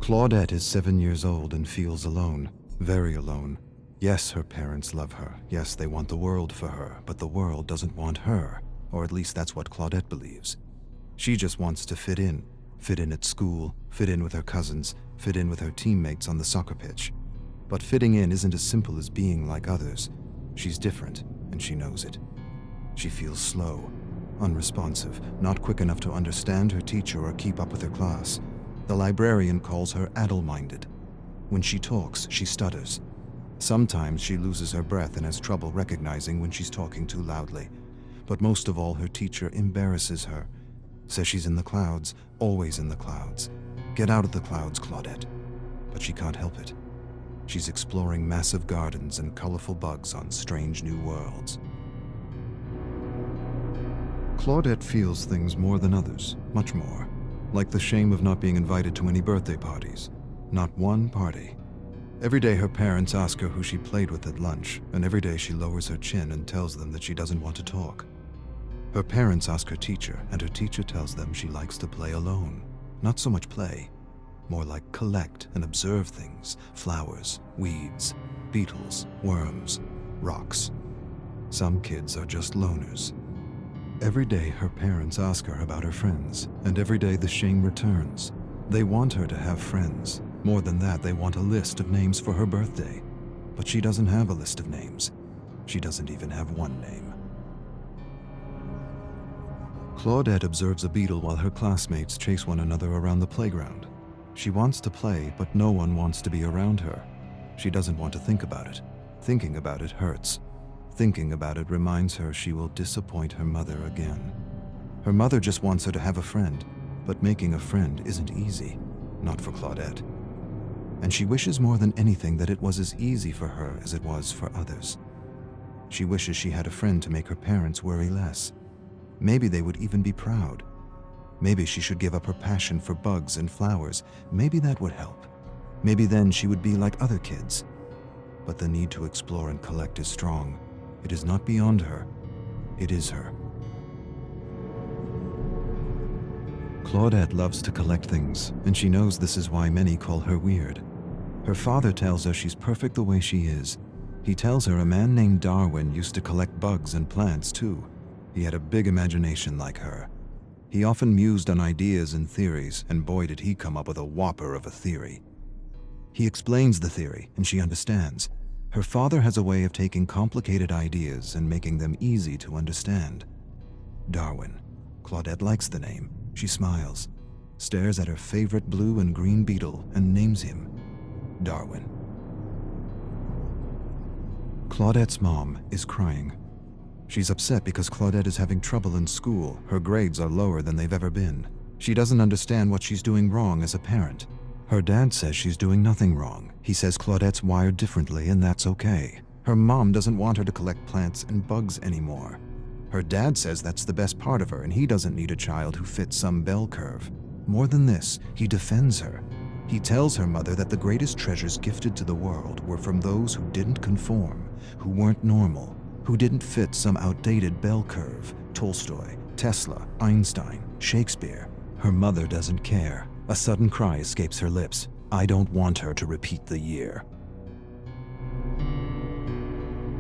Claudette is 7 years old and feels alone, very alone. Yes, her parents love her. Yes, they want the world for her, but the world doesn't want her, or at least that's what Claudette believes. She just wants to fit in at school, fit in with her cousins, fit in with her teammates on the soccer pitch. But fitting in isn't as simple as being like others. She's different, and she knows it. She feels slow, unresponsive, not quick enough to understand her teacher or keep up with her class. The librarian calls her addle-minded. When she talks, she stutters. Sometimes she loses her breath and has trouble recognizing when she's talking too loudly. But most of all, her teacher embarrasses her. Says she's in the clouds, always in the clouds. Get out of the clouds, Claudette. But she can't help it. She's exploring massive gardens and colorful bugs on strange new worlds. Claudette feels things more than others, much more. Like the shame of not being invited to any birthday parties. Not one party. Every day her parents ask her who she played with at lunch, and every day she lowers her chin and tells them that she doesn't want to talk. Her parents ask her teacher, and her teacher tells them she likes to play alone. Not so much play, more like collect and observe things, flowers, weeds, beetles, worms, rocks. Some kids are just loners. Every day her parents ask her about her friends, and every day the shame returns. They want her to have friends. More than that, they want a list of names for her birthday. But she doesn't have a list of names. She doesn't even have one name. Claudette observes a beetle while her classmates chase one another around the playground. She wants to play, but no one wants to be around her. She doesn't want to think about it. Thinking about it hurts. Thinking about it reminds her she will disappoint her mother again. Her mother just wants her to have a friend, but making a friend isn't easy. Not for Claudette. And she wishes more than anything that it was as easy for her as it was for others. She wishes she had a friend to make her parents worry less. Maybe they would even be proud. Maybe she should give up her passion for bugs and flowers. Maybe that would help. Maybe then she would be like other kids. But the need to explore and collect is strong. It is not beyond her. It is her. Claudette loves to collect things, and she knows this is why many call her weird. Her father tells her she's perfect the way she is. He tells her a man named Darwin used to collect bugs and plants too. He had a big imagination like her. He often mused on ideas and theories, and boy did he come up with a whopper of a theory. He explains the theory, and she understands. Her father has a way of taking complicated ideas and making them easy to understand. Darwin. Claudette likes the name. She smiles, stares at her favorite blue and green beetle, and names him Darwin. Claudette's mom is crying. She's upset because Claudette is having trouble in school. Her grades are lower than they've ever been. She doesn't understand what she's doing wrong as a parent. Her dad says she's doing nothing wrong. He says Claudette's wired differently, and that's okay. Her mom doesn't want her to collect plants and bugs anymore. Her dad says that's the best part of her, and he doesn't need a child who fits some bell curve. More than this, he defends her. He tells her mother that the greatest treasures gifted to the world were from those who didn't conform, who weren't normal, who didn't fit some outdated bell curve. Tolstoy, Tesla, Einstein, Shakespeare. Her mother doesn't care. A sudden cry escapes her lips. I don't want her to repeat the year.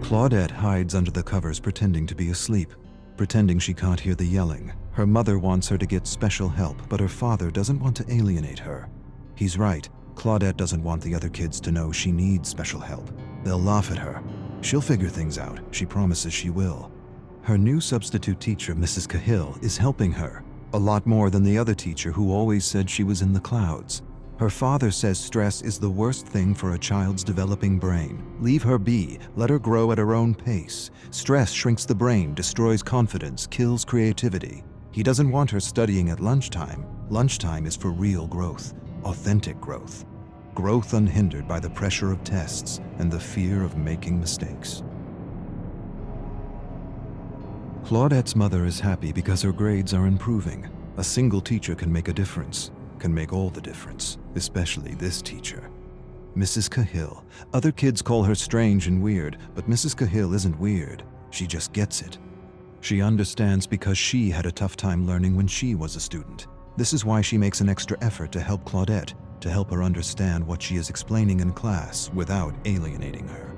Claudette hides under the covers pretending to be asleep, pretending she can't hear the yelling. Her mother wants her to get special help, but her father doesn't want to alienate her. He's right. Claudette doesn't want the other kids to know she needs special help. They'll laugh at her. She'll figure things out. She promises she will. Her new substitute teacher, Mrs. Cahill, is helping her. A lot more than the other teacher who always said she was in the clouds. Her father says stress is the worst thing for a child's developing brain. Leave her be. Let her grow at her own pace. Stress shrinks the brain, destroys confidence, kills creativity. He doesn't want her studying at lunchtime. Lunchtime is for real growth, authentic growth. Growth unhindered by the pressure of tests and the fear of making mistakes. Claudette's mother is happy because her grades are improving. A single teacher can make a difference, can make all the difference, especially this teacher. Mrs. Cahill. Other kids call her strange and weird, but Mrs. Cahill isn't weird. She just gets it. She understands because she had a tough time learning when she was a student. This is why she makes an extra effort to help Claudette. to help her understand what she is explaining in class without alienating her.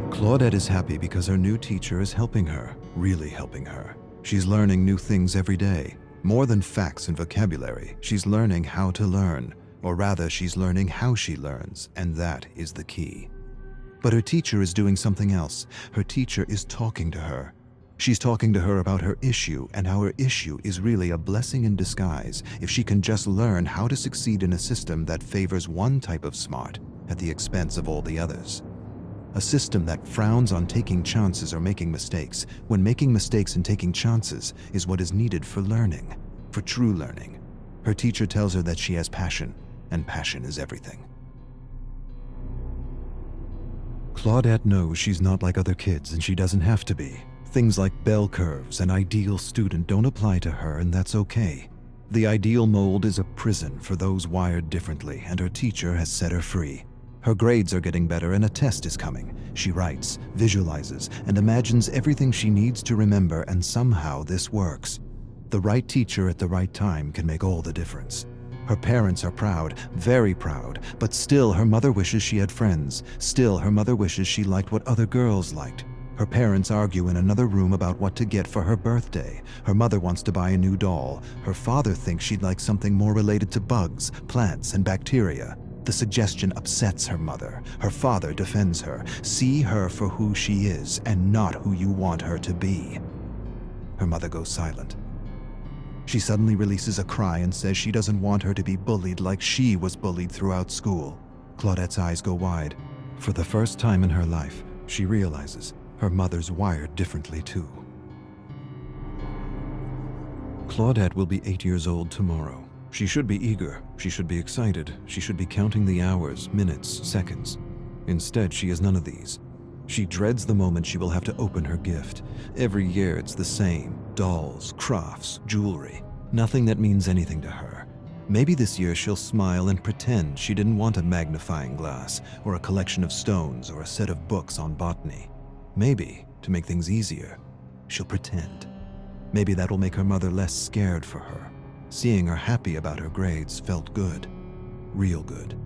Claudette is happy because her new teacher is helping her, really helping her. She's learning new things every day. More than facts and vocabulary, she's learning how to learn, or rather, she's learning how she learns, and that is the key. But her teacher is doing something else. Her teacher is talking to her. She's talking to her about her issue and how her issue is really a blessing in disguise if she can just learn how to succeed in a system that favors one type of smart at the expense of all the others. A system that frowns on taking chances or making mistakes, when making mistakes and taking chances is what is needed for learning, for true learning. Her teacher tells her that she has passion, and passion is everything. Claudette knows she's not like other kids and she doesn't have to be. Things like bell curves and ideal student don't apply to her, and that's okay. The ideal mold is a prison for those wired differently, and her teacher has set her free. Her grades are getting better and a test is coming. She writes, visualizes, and imagines everything she needs to remember, and somehow this works. The right teacher at the right time can make all the difference. Her parents are proud, very proud, but still her mother wishes she had friends. Still her mother wishes she liked what other girls liked. Her parents argue in another room about what to get for her birthday. Her mother wants to buy a new doll. Her father thinks she'd like something more related to bugs, plants, and bacteria. The suggestion upsets her mother. Her father defends her. See her for who she is and not who you want her to be. Her mother goes silent. She suddenly releases a cry and says she doesn't want her to be bullied like she was bullied throughout school. Claudette's eyes go wide. For the first time in her life, she realizes her mother's wired differently too. Claudette will be 8 years old tomorrow. She should be eager, she should be excited, she should be counting the hours, minutes, seconds. Instead, she is none of these. She dreads the moment she will have to open her gift. Every year it's the same: dolls, crafts, jewelry. Nothing that means anything to her. Maybe this year she'll smile and pretend she didn't want a magnifying glass, or a collection of stones, or a set of books on botany. Maybe, to make things easier, she'll pretend. Maybe that'll make her mother less scared for her. Seeing her happy about her grades felt good. Real good.